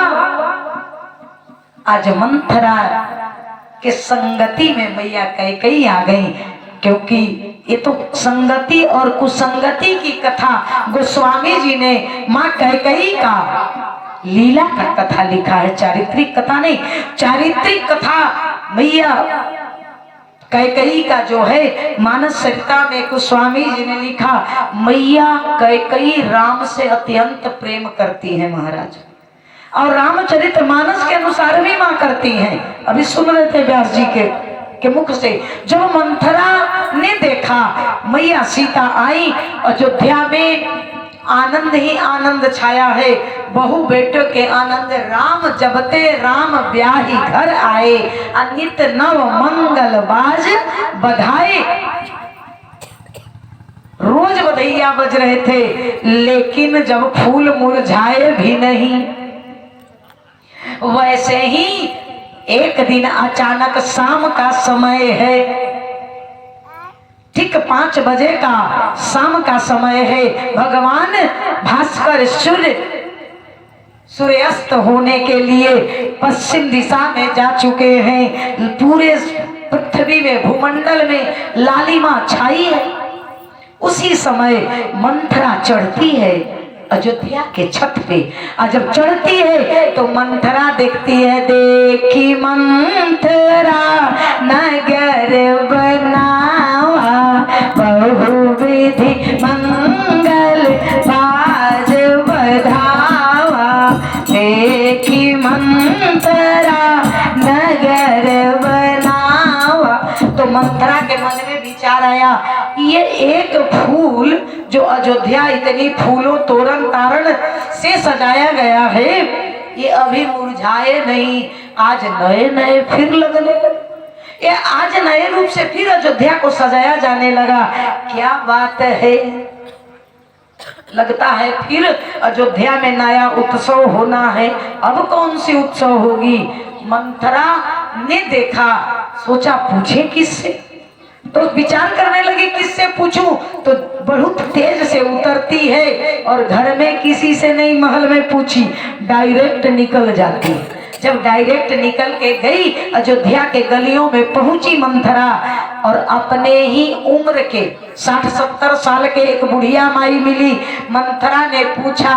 [SPEAKER 1] आज मंथरा के संगति में मैया कैकेयी आ गई। क्योंकि ये तो संगति और कुसंगति की कथा गोस्वामी जी ने माँ कैकेयी का लीला का कथा लिखा है, चारित्रिक कथा नहीं। चारित्रिक कथा मैया कैकेयी का जो है मानस सरिता में गोस्वामी जी ने लिखा, मैया कैकेयी राम से अत्यंत प्रेम करती है महाराज, और रामचरितमानस के अनुसार भी मां करती हैं। अभी सुन रहे थे व्यास जी के मुख से, जब मंथरा ने देखा मैया सीता आई, अयोध्या में आनंद ही आनंद छाया है। बहु बेटों के आनंद, राम जबते राम ब्याही घर आए, अनित नव मंगल बाज बधाए। रोज बधैया बज रहे थे, लेकिन जब फूल मुरझाए भी नहीं। वैसे ही एक दिन अचानक शाम का समय है, ठीक 5 बजे का शाम का समय है। भगवान भास्कर सूर्यास्त होने के लिए पश्चिम दिशा में जा चुके हैं। पूरे पृथ्वी में भूमंडल में लालिमा छाई है। उसी समय मंथरा चढ़ती है अयोध्या के छत पे। और जब चढ़ती है तो मंथरा देखती है, देखी मंथरा नगर बनावा, बहुविधि मंगल बाज बधावा। देखी मंथरा मंथरा के मन में विचार आया, ये एक फूल जो अयोध्या इतनी फूलों तोरण तारण से सजाया गया है, ये अभी मुरझाए नहीं, आज नए नए फिर लगने लगे। ये आज नए रूप से फिर अयोध्या को सजाया जाने लगा। क्या बात है, लगता है फिर अयोध्या में नया उत्सव होना है। अब कौन सी उत्सव होगी? मंथरा ने देखा, सोचा पूछे किससे, तो विचार करने लगी किससे पूछूं, तो बहुत तेज से उतरती है और घर में किसी से नहीं, महल में पूछी, डायरेक्ट निकल जाती है। जब डायरेक्ट निकल के गई, अयोध्या के गलियों में पहुंची मंथरा, और अपने ही उम्र के 60-70 साल के एक बुढ़िया माई मिली। मंथरा ने पूछा,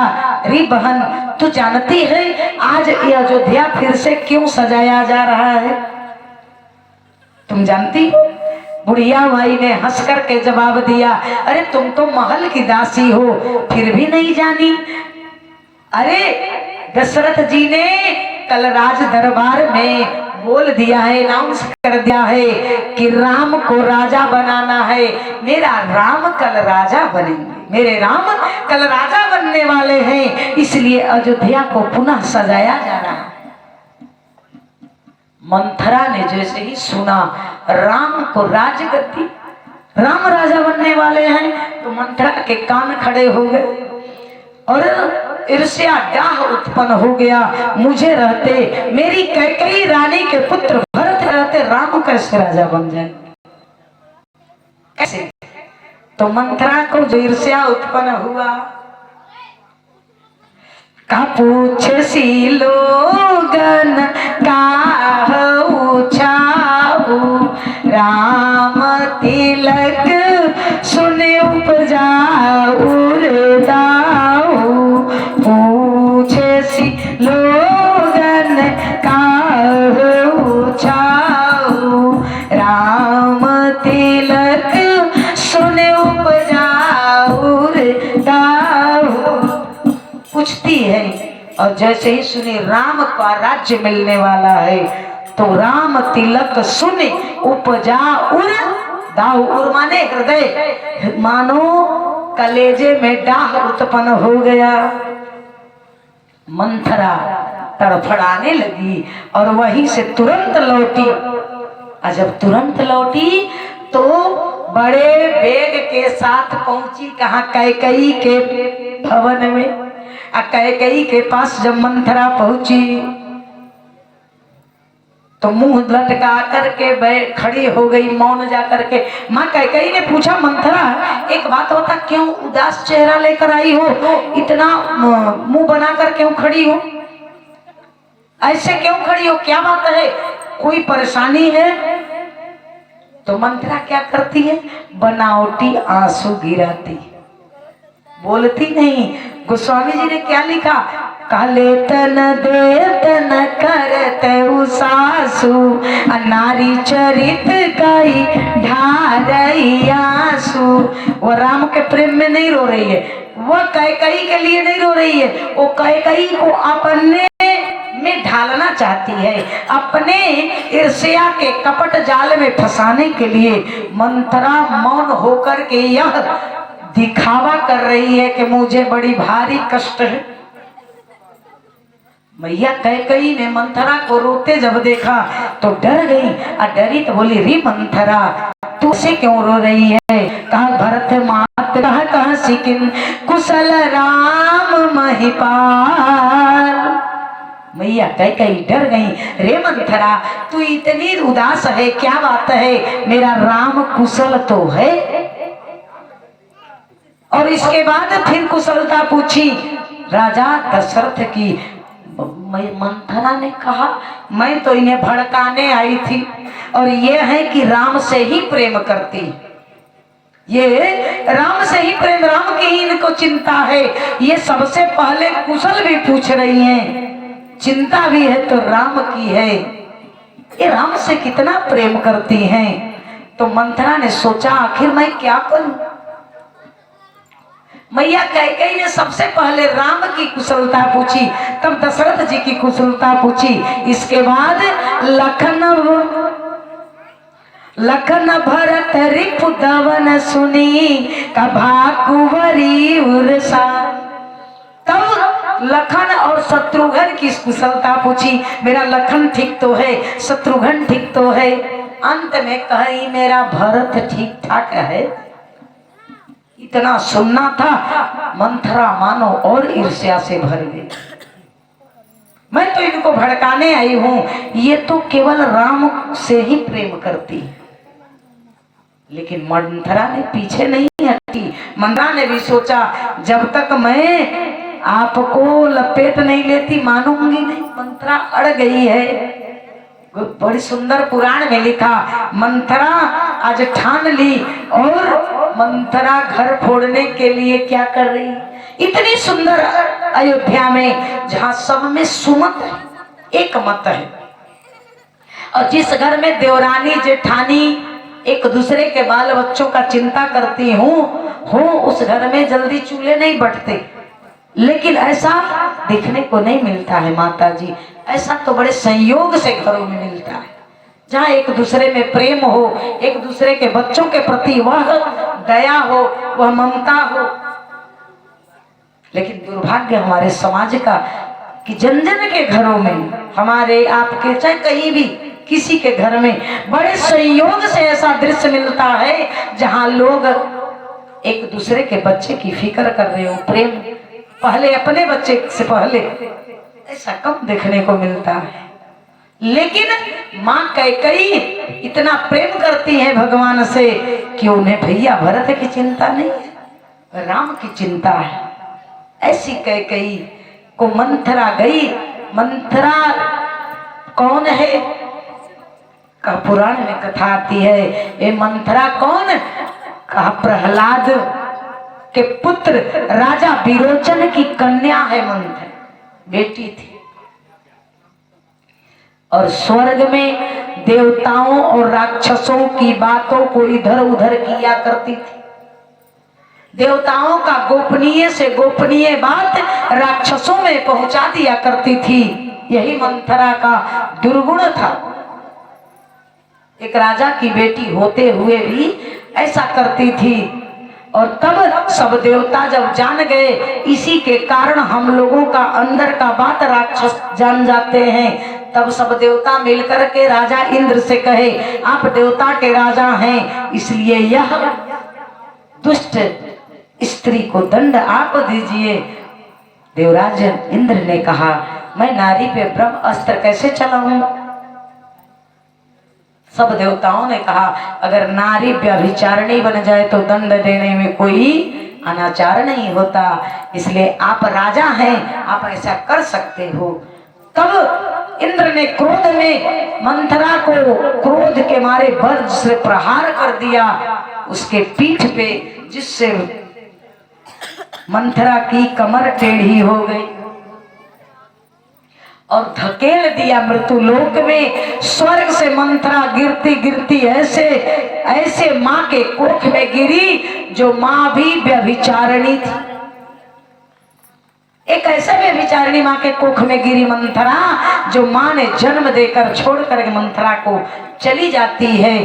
[SPEAKER 1] री बहन तू जानती है आज ये अयोध्या फिर से क्यों सजाया जा रहा है? तुम जानती? बुढ़िया माई ने हंस कर के जवाब दिया, अरे तुम तो महल की दासी हो, फिर भी नहीं जानी? अरे दशरथ जी ने कल राज दरबार में बोल दिया है, अनाउंस कर दिया है कि राम को राजा बनाना है। मेरा राम कल राजा बनेंगे, मेरे राम कल राजा बनने वाले हैं, इसलिए अयोध्या को पुनः सजाया जा रहा है। मंथरा ने जैसे ही सुना राम को राजगद्दी, राम राजा बनने वाले हैं, तो मंथरा के कान खड़े हो गए और ईर्ष्या डाह उत्पन्न हो गया। मुझे रहते, मेरी कैकेयी रानी के पुत्र भरत रहते, राम कैसे राजा बन जाए? कैसे? तो मंथरा को जो ईर्ष्या उत्पन्न हुआ, का पूछे सी लोगन काहू छाऊ, राम तिलक सुने उपजाऊ दाऊ, पूछे सी लोगन काहू छाऊ, राम तिलक सुने उपजाऊ दाऊ। पूछती है, और जैसे ही सुनी राम का राज्य मिलने वाला है, तो राम तिलक सुने उपजा उर दाऊ, उर माने हृदय, मानो कलेजे में डाह उत्पन्न हो गया। मंथरा तड़फड़ाने लगी और वहीं से तुरंत लौटी। और जब तुरंत लौटी तो बड़े वेग के साथ पहुंची, कहाँ? कैकेयी के भवन में। कैकेयी के पास जब मंथरा पहुंची तो मुंह लटका करके खड़ी हो गई, मौन जा करके। माँ कैकेयी ने पूछा, मंथरा एक बात होता, क्यों उदास चेहरा लेकर आई हो, इतना मुंह बनाकर क्यों खड़ी हो, ऐसे क्यों खड़ी हो, क्या बात है, कोई परेशानी है? तो मंथरा क्या करती है? बनावटी आंसू गिराती, बोलती नहीं। गोस्वामी जी ने क्या लिखा? काले तन दे तन करत उसासु, नारी चरित कई ढारई आंसू। वो राम के प्रेम में नहीं रो रही है, वो कैकेयी के लिए नहीं रो रही है, वो कैकेयी को अपने में ढालना चाहती है, अपने ईर्ष्या के कपट जाल में फंसाने के लिए। मंथरा मौन होकर के यह दिखावा कर रही है कि मुझे बड़ी भारी कष्ट है। मैया कैकेयी ने मंथरा को रोते जब देखा तो डर गई, और डरी तो बोली, री मंथरा तू से क्यों रो रही है? कहा भरत मात कहा सिकिन कुशल राम महिपाल। मैया कैकेयी डर गई, रे मंथरा तू इतनी उदास है, क्या बात है? मेरा राम कुशल तो है। और इसके बाद फिर कुशलता पूछी राजा दशरथ की। मंथरा ने कहा, मैं तो इन्हें भड़काने आई थी, और ये है कि राम से ही प्रेम करती, ये राम से ही प्रेम, राम की ही इनको चिंता है। ये सबसे पहले कुशल भी पूछ रही हैं, चिंता भी है तो राम की है, ये राम से कितना प्रेम करती हैं। तो मंथरा ने सोचा, आखिर मैं क्या करूं? मैया कैकेयी ने सबसे पहले राम की कुशलता पूछी, तब दशरथ जी की कुशलता पूछी, इसके बाद लखन भरत रिपु दवन सुनी कभा कुंवरी उरसा। तब लखन और शत्रुघ्न की कुशलता पूछी, मेरा लखन ठीक तो है, शत्रुघ्न ठीक तो है। अंत में कही मेरा भरत ठीक ठाक है। इतना सुनना था, मंथरा मानो और ईर्ष्या से भर गई। मैं तो इनको भड़काने आई हूं, ये तो केवल राम से ही प्रेम करती है। लेकिन मंथरा ने पीछे नहीं हटी। मंथरा ने भी सोचा जब तक मैं आपको लपेट नहीं लेती मानूंगी नहीं। मंथरा अड़ गई है। बड़ी सुंदर पुराण में लिखा, मंथरा आज ठान ली और मंथरा घर फोड़ने के लिए क्या कर रही। इतनी सुंदर अयोध्या में जहां सब में सुमत है, एक मत है, और जिस घर में देवरानी जेठानी एक दूसरे के बाल बच्चों का चिंता करती हूँ उस घर में जल्दी चूल्हे नहीं बढ़ते। लेकिन ऐसा देखने को नहीं मिलता है माता जी। ऐसा तो बड़े संयोग से घरों में मिलता है, जहाँ एक दूसरे में प्रेम हो, एक दूसरे के बच्चों के प्रति वह दया हो, वह ममता हो। लेकिन दुर्भाग्य हमारे समाज का कि जन जन के घरों में, हमारे आपके चाहे कहीं भी किसी के घर में बड़े संयोग से ऐसा दृश्य मिलता है जहां लोग एक दूसरे के बच्चे की फिक्र कर रहे हो, प्रेम पहले अपने बच्चे से पहले, ऐसा कम देखने को मिलता है। लेकिन माँ कैकेयी इतना प्रेम करती है भगवान से कि उन्हें भैया भरत की चिंता नहीं है, राम की चिंता है। ऐसी कैकेयी को मंथरा गई। मंथरा कौन है का पुराण में कथा आती है। ये मंथरा कौन? कहा प्रहलाद के पुत्र राजा विरोचन की कन्या है मंथरा, बेटी थी। और स्वर्ग में देवताओं और राक्षसों की बातों को इधर उधर किया करती थी। देवताओं का गोपनीय से गोपनीय बात राक्षसों में पहुंचा दिया करती थी। यही मंथरा का दुर्गुण था। एक राजा की बेटी होते हुए भी ऐसा करती थी। और तब सब देवता जब जान गए, इसी के कारण हम लोगों का अंदर का बात राक्षस जान जाते हैं, तब सब देवता मिलकर के राजा इंद्र से कहे, आप देवता के राजा हैं, इसलिए यह दुष्ट स्त्री को दंड आप दीजिए। देवराज इंद्र ने कहा, मैं नारी पे ब्रह्म अस्त्र कैसे चलाऊंगा। सब देवताओं ने कहा, अगर नारी व्यभिचारिणी बन जाए तो दंड देने में कोई अनाचार नहीं होता, इसलिए आप राजा हैं, आप ऐसा कर सकते हो। तब इंद्र ने क्रोध में मंथरा को क्रोध के मारे वज्र से प्रहार कर दिया उसके पीठ पे, जिससे मंथरा की कमर टेढ़ी हो गई और धकेल दिया मृत्युलोक में। स्वर्ग से मंथरा गिरती गिरती ऐसे ऐसे माँ के कोख में गिरी जो माँ भी व्यभिचारिणी थी। एक ऐसा व्यभिचारिणी माँ के कोख में गिरी मंथरा, जो माँ ने जन्म देकर छोड़कर मंथरा को चली जाती है।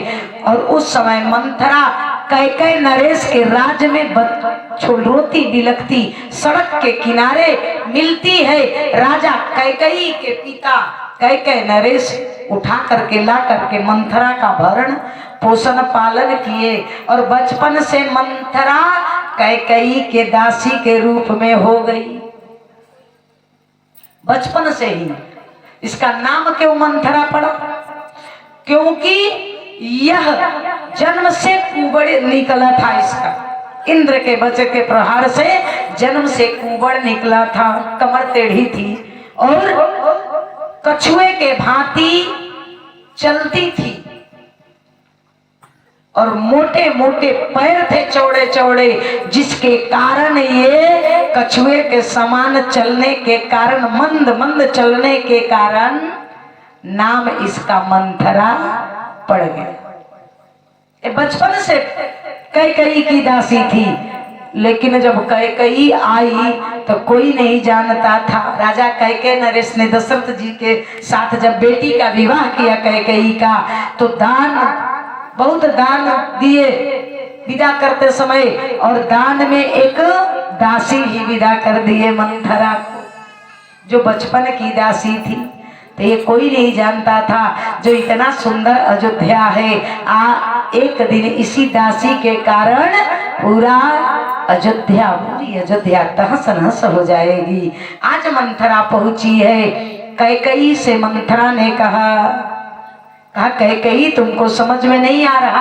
[SPEAKER 1] और उस समय मंथरा कैकेयी नरेश के राज्य में रोती बिलखती सड़क के किनारे मिलती है। राजा कैकेयी के पिता कैकेयी नरेश उठा करके ला करके मंथरा का भरण पोषण पालन किए और बचपन से मंथरा कैकेयी के दासी के रूप में हो गई। बचपन से ही इसका नाम क्यों मंथरा पड़ा? क्योंकि यह जन्म से कुबड़ निकला था। इसका इंद्र के वज्र के प्रहार से जन्म से कुबड़ निकला था, कमर टेढ़ी थी और कछुए के भांति चलती थी और मोटे मोटे पैर थे चौड़े चौड़े, जिसके कारण ये कछुए के समान चलने के कारण, मंद मंद चलने के कारण नाम इसका मंथरा पड़ गया। बचपन से कैकेयी की दासी थी, लेकिन जब कैकेयी आई तो कोई नहीं जानता था। राजा कैकेयी नरेश ने दशरथ जी के साथ जब बेटी का विवाह किया कैकेयी का, तो दान बहुत दान दिए विदा करते समय, और दान में एक दासी ही विदा कर दिए मंथरा को, जो बचपन की दासी थी। तो ये कोई नहीं जानता था जो इतना सुंदर अयोध्या है, एक दिन इसी दासी के कारण पूरा अयोध्या, पूरी अयोध्या तहस नहस हो जाएगी। आज मंथरा पहुंची है, कैकेयी से मंथरा ने कहा कैकेयी तुमको समझ में नहीं आ रहा?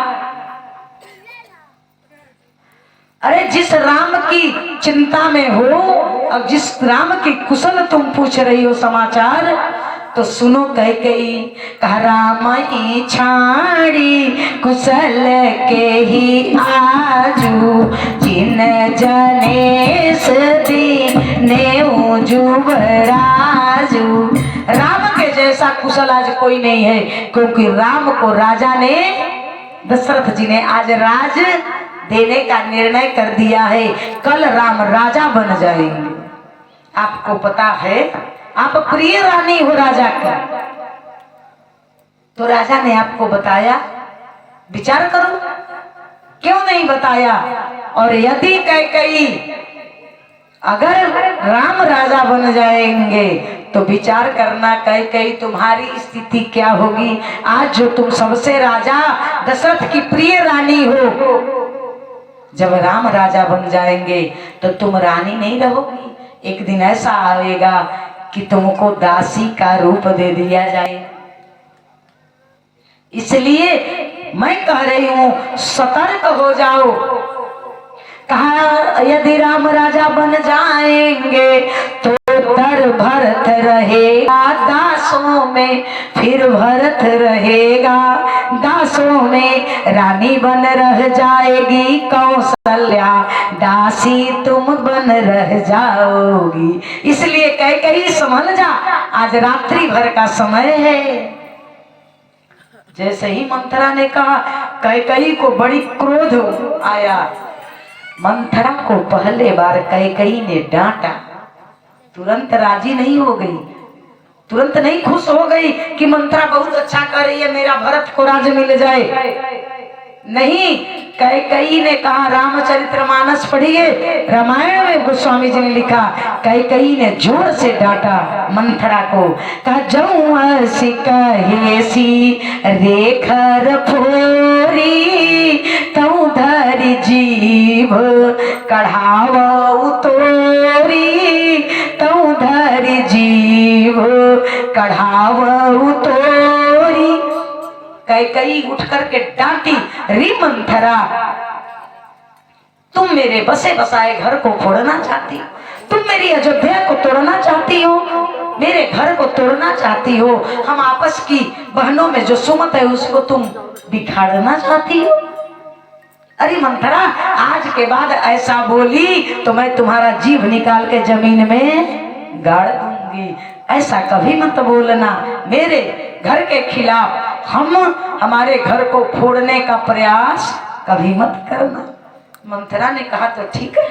[SPEAKER 1] अरे जिस राम की चिंता में हो और जिस राम की कुशल तुम पूछ रही हो समाचार, तो सुनो कैकेयी। कहा राम ही छाड़ी कुशल के ही आजू, जिन जनेस दीने जुबराजू। राम के जैसा कुशल आज कोई नहीं है, क्योंकि राम को राजा ने, दशरथ जी ने आज राज देने का निर्णय कर दिया है। कल राम राजा बन जाएंगे। आपको पता है, आप प्रिय रानी हो राजा का, तो राजा ने आपको बताया? विचार करो, क्यों नहीं बताया? और यदि कैकेयी अगर राम राजा बन जाएंगे तो विचार करना कैकेयी तुम्हारी स्थिति क्या होगी। आज जो तुम सबसे राजा दशरथ की प्रिय रानी हो, जब राम राजा बन जाएंगे तो तुम रानी नहीं रहोगी। एक दिन ऐसा आएगा कि तुमको दासी का रूप दे दिया जाए। इसलिए मैं कह रही हूं, सतर्क हो जाओ। कहा यदि राम राजा बन जाएंगे तो तर भरत रहेगा दासों में, फिर भरत रहेगा दासों में। रानी बन रह जाएगी कौशल्या, दासी तुम बन रह जाओगी। इसलिए कैकेयी समझ जा, आज रात्रि भर का समय है। जैसे ही मंथरा ने कहा, कैकेयी को बड़ी क्रोध आया। मंथरा को पहले बार कैकेयी ने डांटा, तुरंत राजी नहीं हो गई, तुरंत नहीं खुश हो गई कि मंथरा बहुत अच्छा कर रही है, मेरा भरत को राज्य मिल जाए। नहीं, कैकेयी ने कहा, रामचरितमानस पढ़िए, रामायण में गोस्वामी जी ने लिखा, कैकेयी ने जोर से डांटा मंथरा को। कहा जऊं ऐसी कहेसी रेखर फोरी, तऊ धरि जीभ कढ़ाव तोरी, तऊ धरि जीभ कढ़ाव तोरी। कैकेयी उठ करके डांटी, री मंथरा, तुम मेरे बसे बसाए घर को फोड़ना चाहती हो, तुम मेरी अयोध्या को तोड़ना चाहती हो, मेरे घर को तोड़ना चाहती हो, हम आपस की बहनों में जो सुमत है उसको तुम बिखाड़ना चाहती हो। अरे मंथरा, आज के बाद ऐसा बोली तो मैं तुम्हारा जीभ निकाल के जमीन में गाड़ दूंगी। ऐसा कभी मत बोलना, मेरे घर के खिलाफ हमारे घर को फोड़ने का प्रयास कभी मत करना। मंथरा ने कहा तो ठीक है।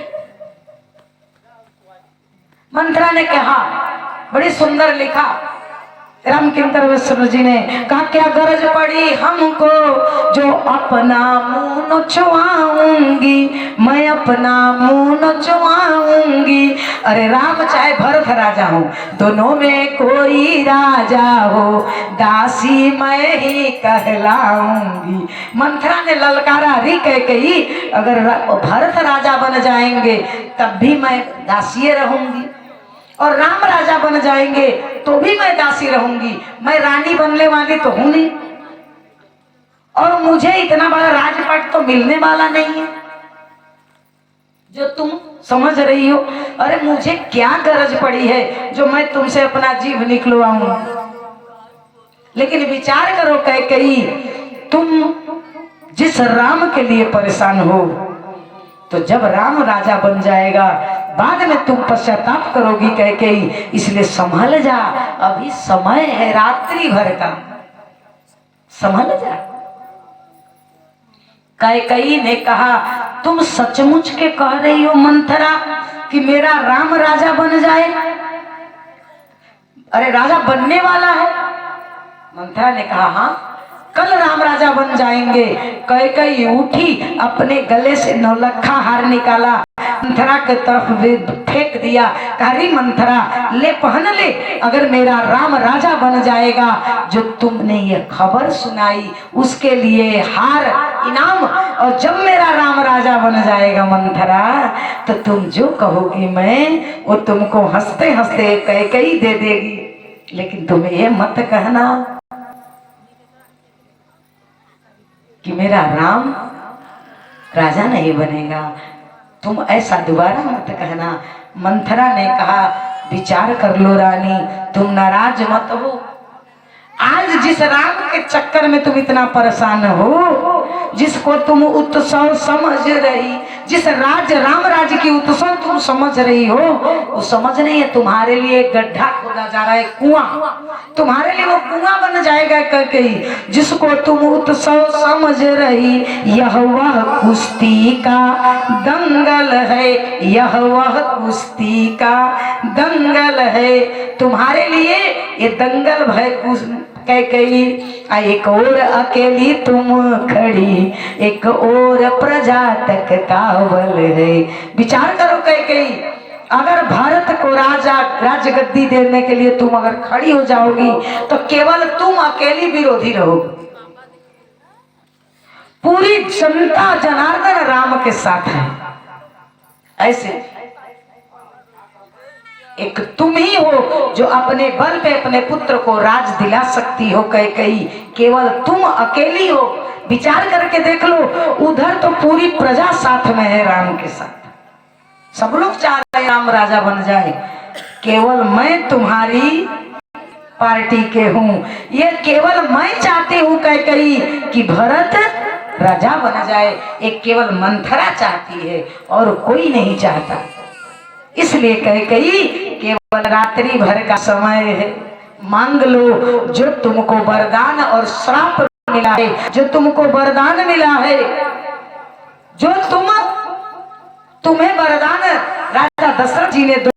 [SPEAKER 1] मंथरा ने कहा, बड़ी सुंदर लिखा रामकिंकर विष्णु जी ने कहा, क्या गरज पड़ी हमको जो अपना मुंह नोचवाऊंगी, मैं अपना मुंह नोचवाऊंगी। अरे राम चाहे भरत राजा हो, दोनों में कोई राजा हो, दासी मैं ही कहलाऊंगी। मंथरा ने ललकारा, री कैकेयी, अगर भरत राजा बन जाएंगे तब भी मैं दासी रहूंगी, और राम राजा बन जाएंगे तो भी मैं दासी रहूंगी। मैं रानी बनने वाली तो हूं नहीं, और मुझे इतना बड़ा राजपाट तो मिलने वाला नहीं है जो तुम समझ रही हो। अरे मुझे क्या गरज पड़ी है जो मैं तुमसे अपना जीव निकलवाऊं। लेकिन विचार करो कैकेयी, तुम जिस राम के लिए परेशान हो, तो जब राम राजा बन जाएगा बाद में तुम पश्चाताप करोगी कैकेयी। इसलिए संभल जा, अभी समय है रात्रि भर का, संभल जा। कैकेयी ने कहा, तुम सचमुच के कह रही हो मंथरा कि मेरा राम राजा बन जाए? अरे राजा बनने वाला है। मंथरा ने कहा, हाँ कल राम राजा बन जाएंगे। कैकेयी उठी, अपने गले से नौलखा हार निकाला, मंथरा के तरफ फेंक दिया। कहा मंथरा ले पहन ले, अगर मेरा राम राजा बन जाएगा, जो तुमने ये खबर सुनाई उसके लिए हार इनाम, और जब मेरा राम राजा बन जाएगा मंथरा, तो तुम जो कहोगी मैं वो तुमको हंसते हंसते कैकेयी दे देगी। लेकिन तुम्हें ये मत कहना कि मेरा राम राजा नहीं बनेगा, तुम ऐसा दोबारा मत कहना। मंथरा ने कहा विचार कर लो रानी, तुम नाराज मत हो। आज जिस राम के चक्कर में तुम इतना परेशान हो, जिसको तुम उत्सव समझ रही, जिस राम राज्य की उत्सव तुम समझ रही हो, वो समझ नहीं है तुम्हारे लिए गड्ढा खोदा जा रहा है, कुआं। तुम्हारे लिए वो कुआं बन जाएगा कैकेयी। जिसको तुम उत्सव समझ रही, यह वह कुश्ती का दंगल है, यह वह कुश्ती का दंगल है। तुम्हारे लिए ये दंगल भय कैकेयी। एक और अकेली तुम खड़ी, एक और प्रजा तक काबल है। विचार करो कैकेयी, अगर भारत को राज्य गद्दी देने के लिए तुम अगर खड़ी हो जाओगी, तो केवल तुम अकेली विरोधी रहोगी। पूरी जनता जनार्दन राम के साथ है। ऐसे एक तुम ही हो जो अपने बल पे अपने पुत्र को राज दिला सकती हो कैकेयी, केवल तुम अकेली हो। विचार करके देख लो, उधर तो पूरी प्रजा साथ में है राम के साथ, सब लोग चाह रहे हैं राम राजा बन जाए, केवल मैं तुम्हारी पार्टी के हूं। ये केवल मैं चाहती हूं कैकेयी कि भरत राजा बन जाए, एक केवल मंथरा चाहती है और कोई नहीं चाहता। इसलिए कैकेयी केवल रात्रि भर का समय है, मांग लो जो तुमको वरदान और श्राप मिला है, जो तुमको वरदान मिला है, जो तुम्हें वरदान राजा दशरथ जी ने